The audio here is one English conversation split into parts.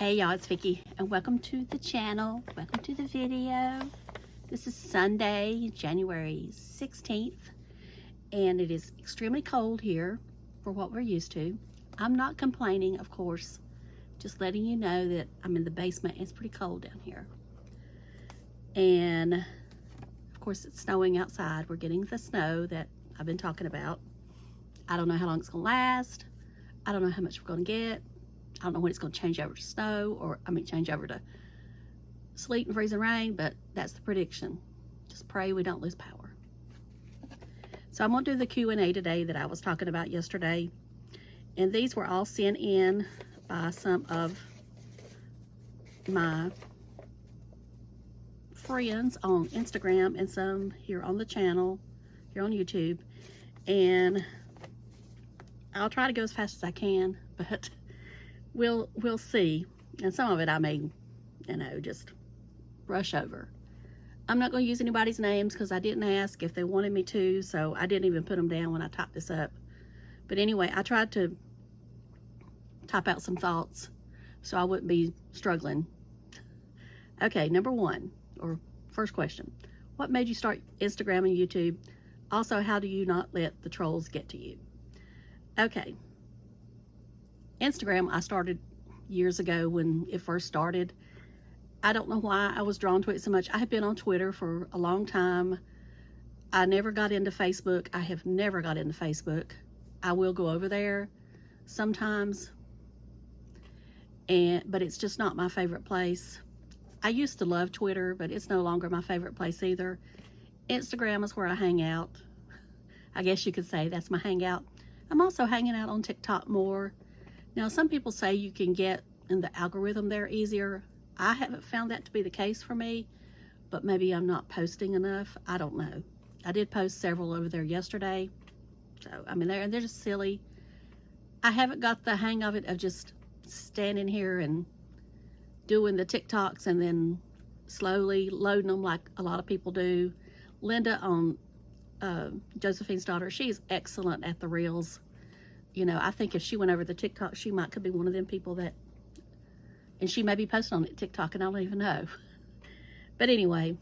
Hey y'all, it's Vicki and welcome to the channel. Welcome to the video. This is Sunday, January 16th, and it is extremely cold here for what we're used to. I'm not complaining, of course, just letting you know that I'm in the basement. It's pretty cold down here. And of course it's snowing outside. We're getting the snow that I've been talking about. I don't know how long it's gonna last. I don't know how much we're gonna get. I don't know when it's going to change over to snow, or change over to sleet and freezing rain, but that's the prediction. Just pray we don't lose power. So I'm going to do the Q&A today that I was talking about yesterday, and these were all sent in by some of my friends on Instagram and some here on the channel, here on YouTube, and I'll try to go as fast as I can, but we'll see. And some of it I may, just rush over. I'm not going to use anybody's names because I didn't ask if they wanted me to, so I didn't even put them down when I typed this up. But anyway, I tried to type out some thoughts so I wouldn't be struggling. Okay, number one, or first question. What made you start Instagram and YouTube? Also, how do you not let the trolls get to you? Okay. Instagram, I started years ago when it first started. I don't know why I was drawn to it so much. I have been on Twitter for a long time. I never got into Facebook. I have never got into Facebook. I will go over there sometimes, but it's just not my favorite place. I used to love Twitter, but it's no longer my favorite place either. Instagram is where I hang out. I guess you could say that's my hangout. I'm also hanging out on TikTok more. Now, some people say you can get in the algorithm there easier. I haven't found that to be the case for me, but maybe I'm not posting enough. I don't know. I did post several over there yesterday. So, they're just silly. I haven't got the hang of it of just standing here and doing the TikToks and then slowly loading them like a lot of people do. Linda on Josephine's daughter, she's excellent at the reels. I think if she went over the TikTok, she could be one of them people that, and she may be posting on TikTok and I don't even know. But anyway,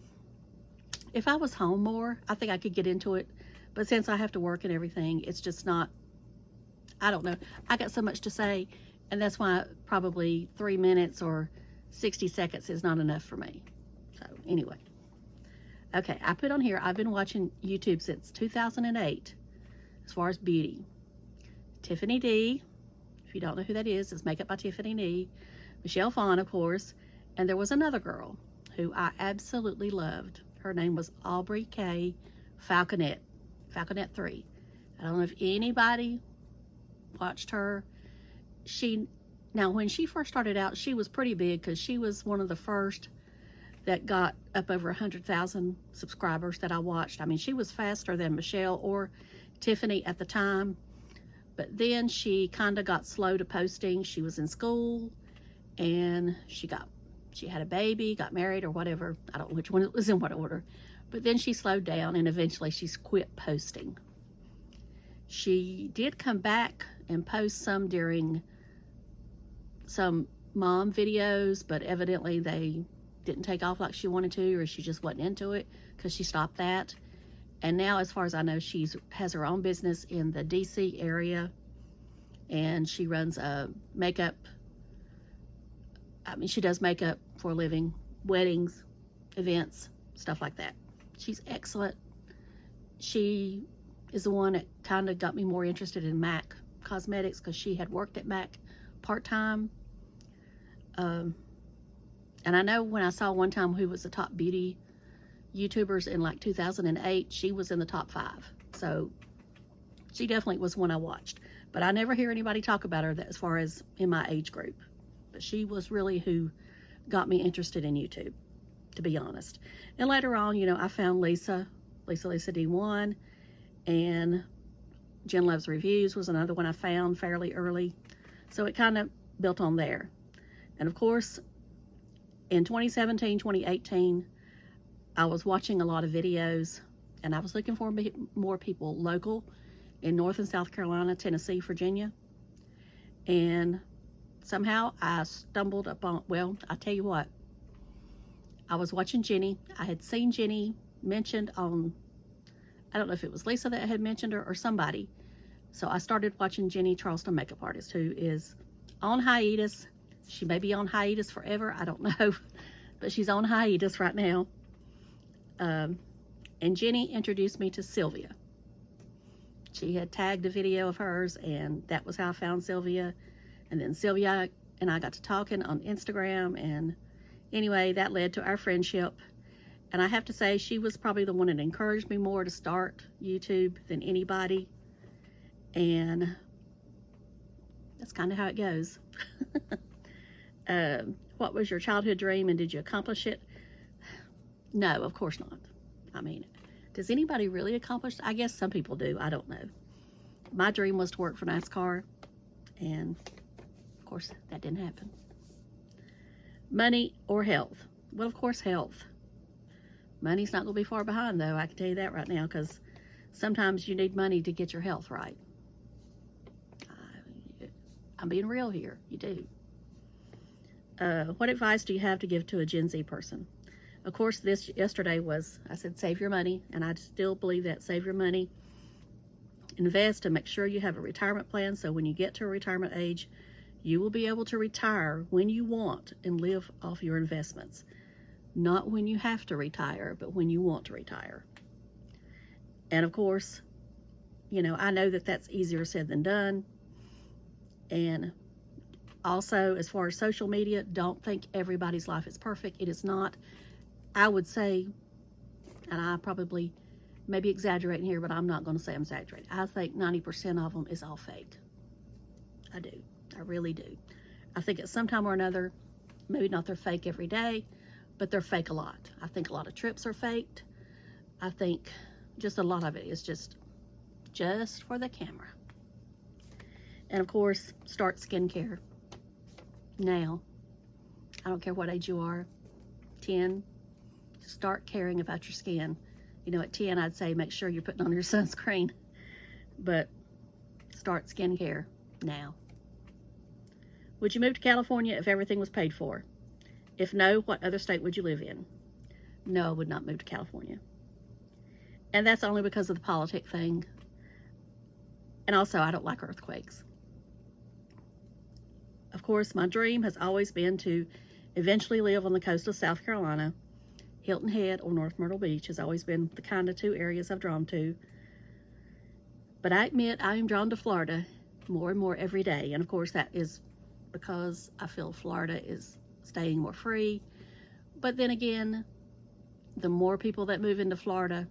if I was home more, I think I could get into it. But since I have to work and everything, it's just not, I don't know. I got so much to say, and that's why probably 3 minutes or 60 seconds is not enough for me. So anyway. Okay, I put on here, I've been watching YouTube since 2008 as far as beauty. Tiffany D, if you don't know who that is Makeup by Tiffany D. Michelle Phan, of course. And there was another girl who I absolutely loved. Her name was Aubrey K. Falconet 3. I don't know if anybody watched her. Now, when she first started out, she was pretty big because she was one of the first that got up over 100,000 subscribers that I watched. She was faster than Michelle or Tiffany at the time. But then she kind of got slow to posting. She was in school and she had a baby, got married or whatever. I don't know which one it was in what order. But then she slowed down and eventually she's quit posting. She did come back and post some during some mom videos, but evidently they didn't take off like she wanted to, or she just wasn't into it because she stopped that. And now, as far as I know, she has her own business in the DC area, and she runs a makeup. She does makeup for a living, weddings, events, stuff like that. She's excellent. She is the one that kind of got me more interested in MAC Cosmetics because she had worked at MAC part-time. And I know when I saw one time who was the top beauty YouTubers in like 2008, she was in the top 5. So she definitely was one I watched. But I never hear anybody talk about her as far as in my age group. But she was really who got me interested in YouTube, to be honest. And later on, I found Lisa D1, and Jen Loves Reviews was another one I found fairly early. So it kind of built on there. And of course, in 2017, 2018, I was watching a lot of videos, and I was looking for more people local in North and South Carolina, Tennessee, Virginia. And somehow I stumbled upon, well, I'll tell you what. I was watching Jenny. I had seen Jenny mentioned on, I don't know if it was Lisa that had mentioned her or somebody. So I started watching Jenny Charleston, makeup artist, who is on hiatus. She may be on hiatus forever. I don't know. But she's on hiatus right now. And Jenny introduced me to Sylvia. She had tagged a video of hers, and that was how I found Sylvia. And then Sylvia and I got to talking on Instagram, and anyway, that led to our friendship. And I have to say, she was probably the one that encouraged me more to start YouTube than anybody. And that's kind of how it goes. What was your childhood dream, and did you accomplish it? No, of course not. I mean, does anybody really accomplish? I guess some people do. I don't know. My dream was to work for NASCAR, and of course that didn't happen. Money or health? Well, of course, health. Money's not going to be far behind, though. I can tell you that right now, because sometimes you need money to get your health right. I'm being real here. You do. What advice do you have to give to a Gen Z person? Of course, this yesterday was, I said, save your money, and I still believe that. Save your money. Invest and make sure you have a retirement plan, so when you get to a retirement age, you will be able to retire when you want and live off your investments. Not when you have to retire, but when you want to retire. And of course, you know, I know that that's easier said than done. And also, as far as social media, don't think everybody's life is perfect. It is not. I would say, and I probably maybe exaggerating here, but I'm not going to say I'm exaggerating. I think 90% of them is all fake. I do. I really do. I think at some time or another, maybe not they're fake every day, but they're fake a lot. I think a lot of trips are faked. I think just a lot of it is just for the camera. And of course, start skincare now. I don't care what age you are, 10, start caring about your skin. You know, at 10, I'd say make sure you're putting on your sunscreen, but start skincare now. Would you move to California if everything was paid for? If no, what other state would you live in? No, I would not move to California. And that's only because of the politic thing. And also, I don't like earthquakes. Of course, my dream has always been to eventually live on the coast of South Carolina. Hilton Head or North Myrtle Beach has always been the kind of two areas I've drawn to. But I admit I am drawn to Florida more and more every day. And of course, that is because I feel Florida is staying more free. But then again, the more people that move into Florida,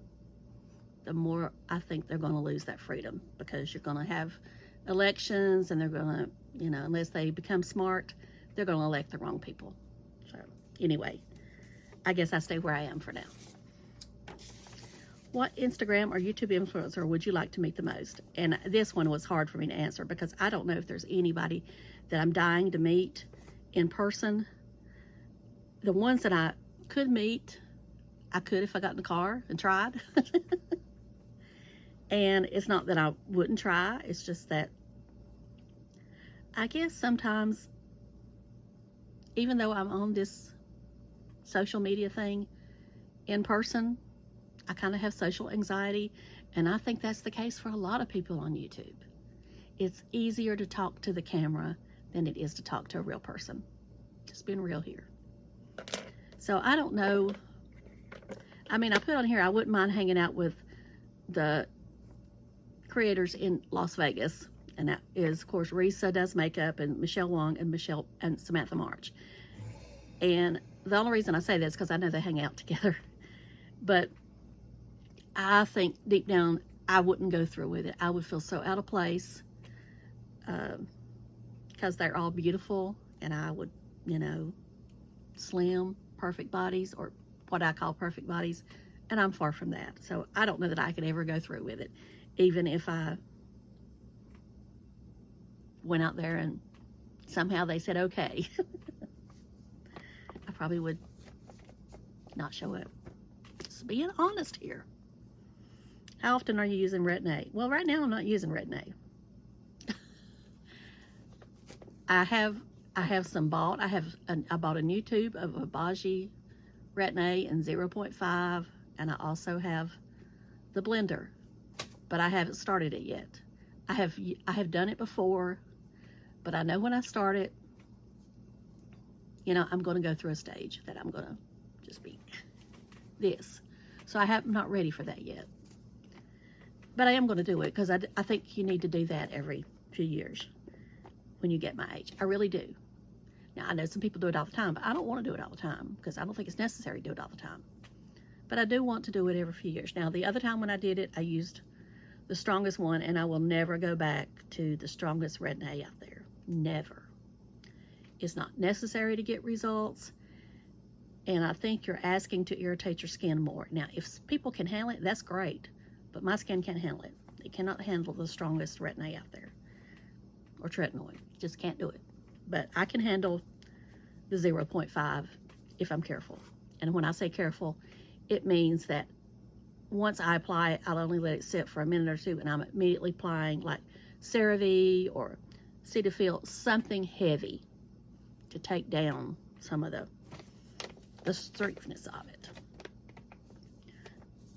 the more I think they're going to lose that freedom, because you're going to have elections, and they're going to, you know, unless they become smart, they're going to elect the wrong people. So anyway, I guess I stay where I am for now. What Instagram or YouTube influencer would you like to meet the most? And this one was hard for me to answer, because I don't know if there's anybody that I'm dying to meet in person. The ones that I could meet, I could if I got in the car and tried. And it's not that I wouldn't try, it's just that I guess sometimes, even though I'm on this social media thing in person, I kind of have social anxiety, and I think that's the case for a lot of people on YouTube. It's easier to talk to the camera than it is to talk to a real person. Just being real here. So I don't know. I mean, I put on here I wouldn't mind hanging out with the creators in Las Vegas, and that is, of course, Risa does makeup, and Michelle Wong and Samantha March. And the only reason I say that is because I know they hang out together. But I think deep down I wouldn't go through with it. I would feel so out of place, because they're all beautiful, and I would, you know, slim, perfect bodies, or what I call perfect bodies, and I'm far from that. So I don't know that I could ever go through with it, even if I went out there and somehow they said okay. I probably would not show up. Just being honest here. How often are you using Retin-A? Well, right now I'm not using Retin-A. I have I have some bought. I bought a new tube of Abaji Retin-A in 0.5, and I also have the blender, but I haven't started it yet. I have done it before, but I know when I start it, you know, I'm going to go through a stage that I'm going to just be this. So I'm not ready for that yet. But I am going to do it because I think you need to do that every few years when you get my age. I really do. Now, I know some people do it all the time, but I don't want to do it all the time because I don't think it's necessary to do it all the time. But I do want to do it every few years. Now, the other time when I did it, I used the strongest one, and I will never go back to the strongest Retin-A out there. Never. It's not necessary to get results, and I think you're asking to irritate your skin more. Now, if people can handle it, that's great, but my skin can't handle it. It cannot handle the strongest Retin-A out there, or tretinoid. Just can't do it. But I can handle the 0.5 if I'm careful. And when I say careful, it means that once I apply it, I'll only let it sit for a minute or two, and I'm immediately applying like CeraVe or Cetaphil, something heavy to take down some of the strengthness of it.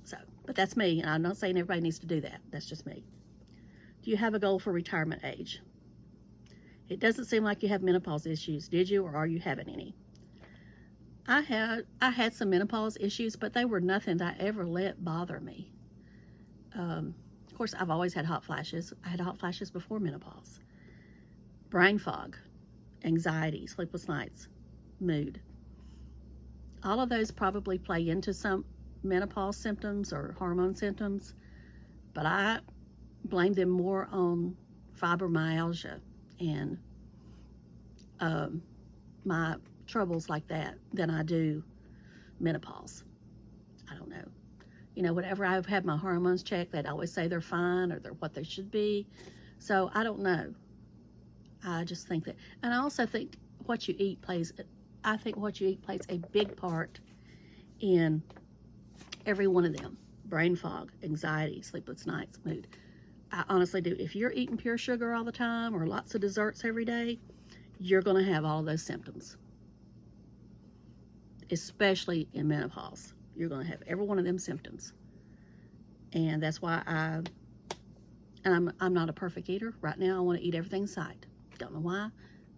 So, but that's me, and I'm not saying everybody needs to do that. That's just me. Do you have a goal for retirement age? It doesn't seem like you have menopause issues. Did you, or are you having any? I had some menopause issues, but they were nothing that I ever let bother me. Of course, I've always had hot flashes. I had hot flashes before menopause. Brain fog, anxiety, sleepless nights, mood. All of those probably play into some menopause symptoms or hormone symptoms, but I blame them more on fibromyalgia and my troubles like that than I do menopause. I don't know. You know, whenever I've had my hormones checked, they'd always say they're fine or they're what they should be. So I don't know. I just think that, and I also think what you eat plays a big part in every one of them. Brain fog, anxiety, sleepless nights, mood. I honestly do. If you're eating pure sugar all the time or lots of desserts every day, you're going to have all of those symptoms. Especially in menopause. You're going to have every one of them symptoms. And that's why I'm not a perfect eater. Right now, I want to eat everything in sight. Don't know why.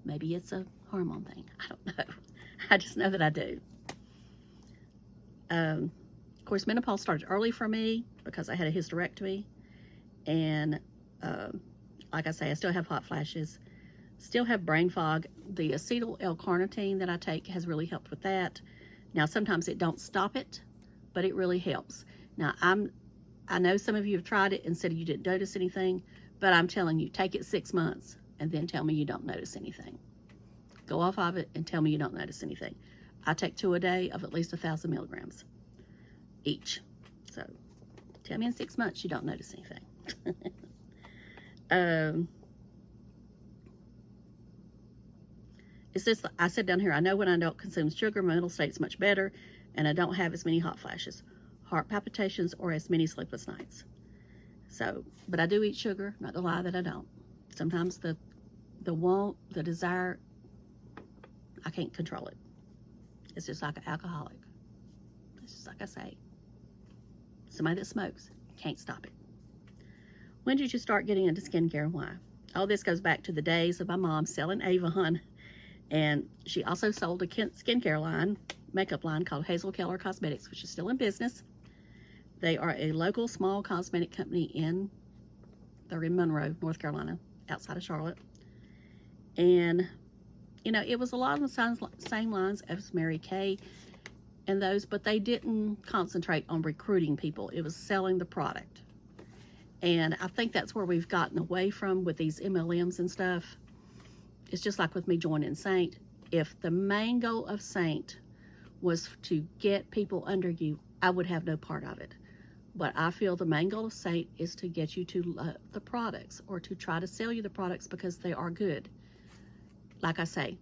Maybe it's a hormone thing. I don't know. I just know that I do. Of course, menopause started early for me because I had a hysterectomy. And like I say, I still have hot flashes, still have brain fog. The acetyl L-carnitine that I take has really helped with that. Now, sometimes it don't stop it, but it really helps. Now, I know some of you have tried it and said you didn't notice anything, but I'm telling you, take it 6 months and then tell me you don't notice anything. Go off of it and tell me you don't notice anything. I take 2 a day of at least 1,000 milligrams each. So tell me in 6 months you don't notice anything. It's just, I said down here, I know when I don't consume sugar, my mental state's much better, and I don't have as many hot flashes, heart palpitations, or as many sleepless nights. So, but I do eat sugar, not gonna lie that I don't. Sometimes the want, the desire, I can't control it. It's just like an alcoholic. It's just like I say, somebody that smokes, can't stop it. When did you start getting into skincare and why? All this goes back to the days of my mom selling Avon, and she also sold a skincare line, makeup line called Hazel Keller Cosmetics, which is still in business. They are a local small cosmetic company they're in Monroe, North Carolina, outside of Charlotte. And, you know, it was a lot of the same lines as Mary Kay and those, but they didn't concentrate on recruiting people. It was selling the product. And I think that's where we've gotten away from with these MLMs and stuff. It's just like with me joining Seint. If the main goal of Seint was to get people under you, I would have no part of it. But I feel the main goal of Seint is to get you to love the products or to try to sell you the products because they are good. Like I say,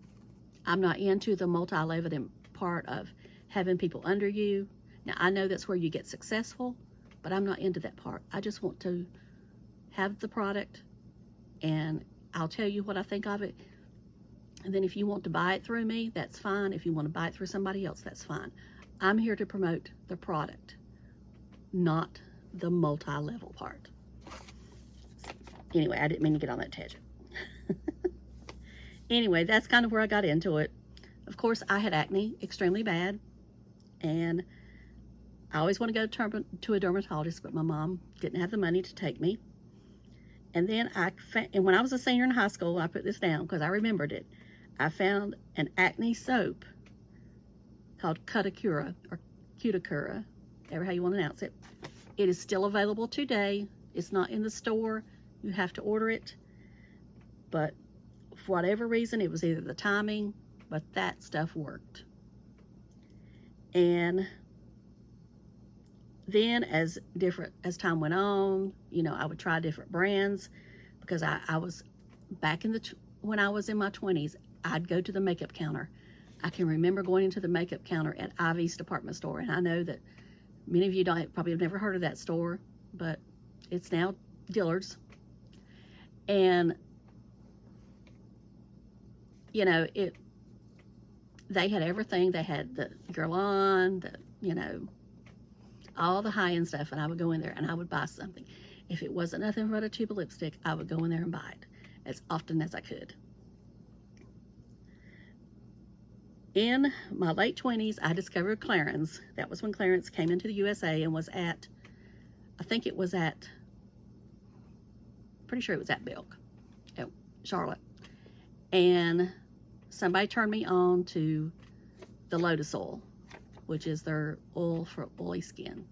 I'm not into the multi-level part of having people under you. Now, I know that's where you get successful, but I'm not into that part. I just want to have the product, and I'll tell you what I think of it. And then if you want to buy it through me, that's fine. If you want to buy it through somebody else, that's fine. I'm here to promote the product, not the multi-level part. Anyway, I didn't mean to get on that tangent. Anyway, that's kind of where I got into it. Of course, I had acne extremely bad, and I always want to go to a dermatologist, but my mom didn't have the money to take me. And then when I was a senior in high school, I put this down because I remembered it. I found an acne soap called Cuticura, or Cuticura, ever how you want to announce it. It is still available today. It's not in the store. You have to order it. But for whatever reason, it was either the timing, but that stuff worked. And then as time went on, you know, I would try different brands because I was back when I was in my 20s, I'd go to the makeup counter. I can remember going into the makeup counter at Ivy's department store, and I know that many of you probably have never heard of that store, but it's now Dillard's. And you know, they had everything. They had the Guerlain, you know, all the high-end stuff, and I would go in there and I would buy something. If it wasn't nothing but a tube of lipstick, I would go in there and buy it as often as I could. In my late 20s, I discovered Clarins. That was when Clarins came into the USA and was at, I think it was at, pretty sure it was at Bilk, at Charlotte. And somebody turned me on to the Lotus Oil, which is their oil for oily skin.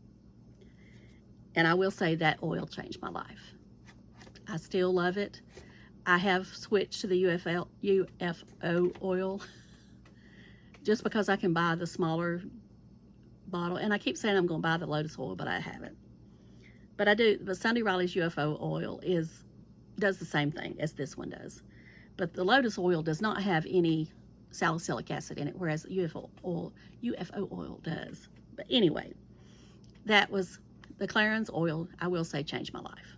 And I will say that oil changed my life. I still love it. I have switched to the UFO oil just because I can buy the smaller bottle. And I keep saying I'm going to buy the Lotus oil, but I haven't. But I do. But Sunday Riley's UFO oil does the same thing as this one does. But the Lotus oil does not have any salicylic acid in it, whereas the UFO oil does. But anyway, that was the Clarins oil, I will say, changed my life.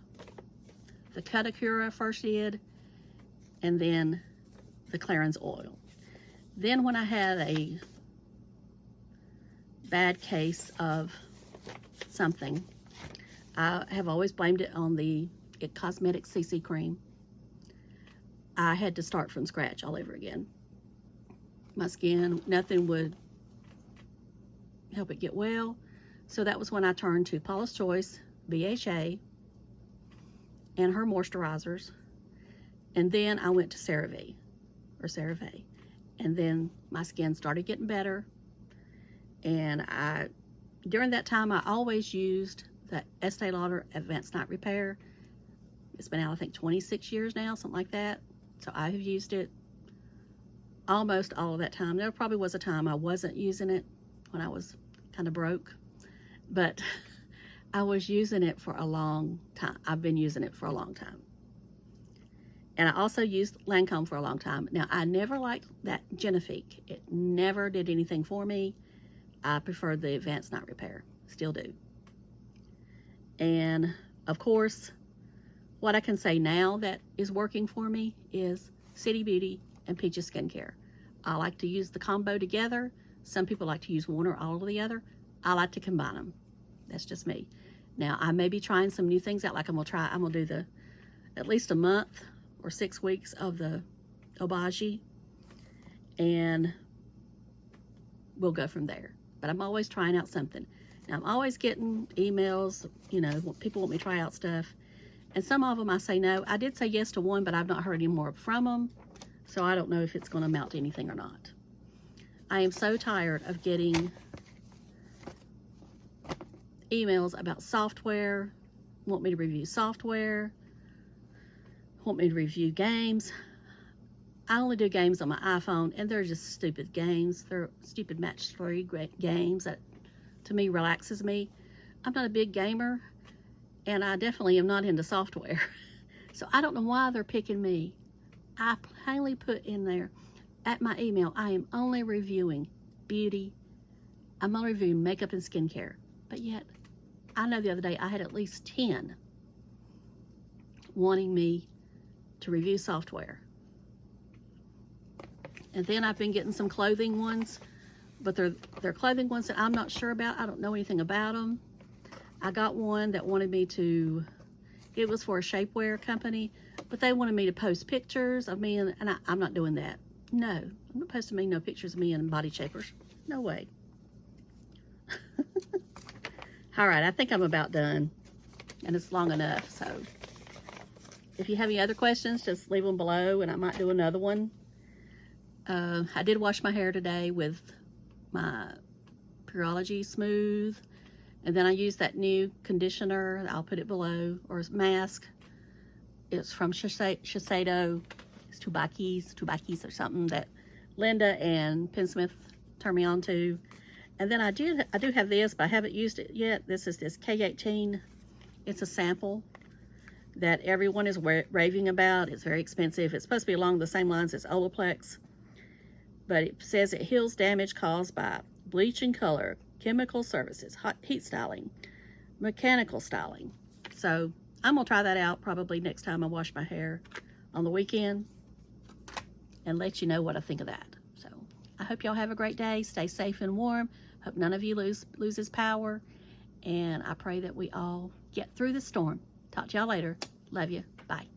The Cuticura first did, and then the Clarins oil. Then when I had a bad case of something, I have always blamed it on the IT Cosmetics CC cream. I had to start from scratch all over again. My skin, nothing would help it get well. So that was when I turned to Paula's Choice, BHA, and her moisturizers. And then I went to CeraVe, and then my skin started getting better. And during that time, I always used the Estee Lauder Advanced Night Repair. It's been out, I think, 26 years now, something like that. So I have used it almost all of that time. There probably was a time I wasn't using it when I was kind of broke, but I was using it for a long time. I've been using it for a long time. And I also used Lancome for a long time. Now, I never liked that Genifique. It never did anything for me. I preferred the Advanced Night Repair. Still do. And, of course, what I can say now that is working for me is Seint Beauty and Peaches Skincare. I like to use the combo together. Some people like to use one or all of the other. I like to combine them. That's just me. Now, I may be trying some new things out. Like I'm gonna do at least a month or 6 weeks of the Obagi, and we'll go from there. But I'm always trying out something. Now, I'm always getting emails, you know, people want me to try out stuff. And some of them I say no. I did say yes to one, but I've not heard any more from them. So I don't know if it's going to amount to anything or not. I am so tired of getting emails about software, want me to review software, want me to review games. I only do games on my iPhone, and they're just stupid games. They're stupid match-3 games that, to me, relaxes me. I'm not a big gamer, and I definitely am not into software. So I don't know why they're picking me. I plainly put in there at my email, I am only reviewing beauty. I'm only reviewing makeup and skincare. But yet, I know the other day I had at least 10 wanting me to review software. And then I've been getting some clothing ones, but they're clothing ones that I'm not sure about. I don't know anything about them. I got one that wanted me to, it was for a shapewear company, but they wanted me to post pictures of me, and I'm not doing that. No, I'm not posting me no pictures of me in body shapers. No way. All right, I think I'm about done, and it's long enough. So if you have any other questions, just leave them below, and I might do another one. I did wash my hair today with my Pureology Smooth, and then I used that new conditioner. I'll put it below, or mask. It's from Shiseido. It's Tubakis or something that Linda and Pensmith turned me on to. And then I do have this, but I haven't used it yet. This is this K18. It's a sample that everyone is raving about. It's very expensive. It's supposed to be along the same lines as Olaplex, but it says it heals damage caused by bleach and color, chemical services, hot heat styling, mechanical styling. So I'm gonna try that out probably next time I wash my hair on the weekend and let you know what I think of that. So I hope y'all have a great day. Stay safe and warm. Hope none of you loses power. And I pray that we all get through the storm. Talk to y'all later. Love you. Bye.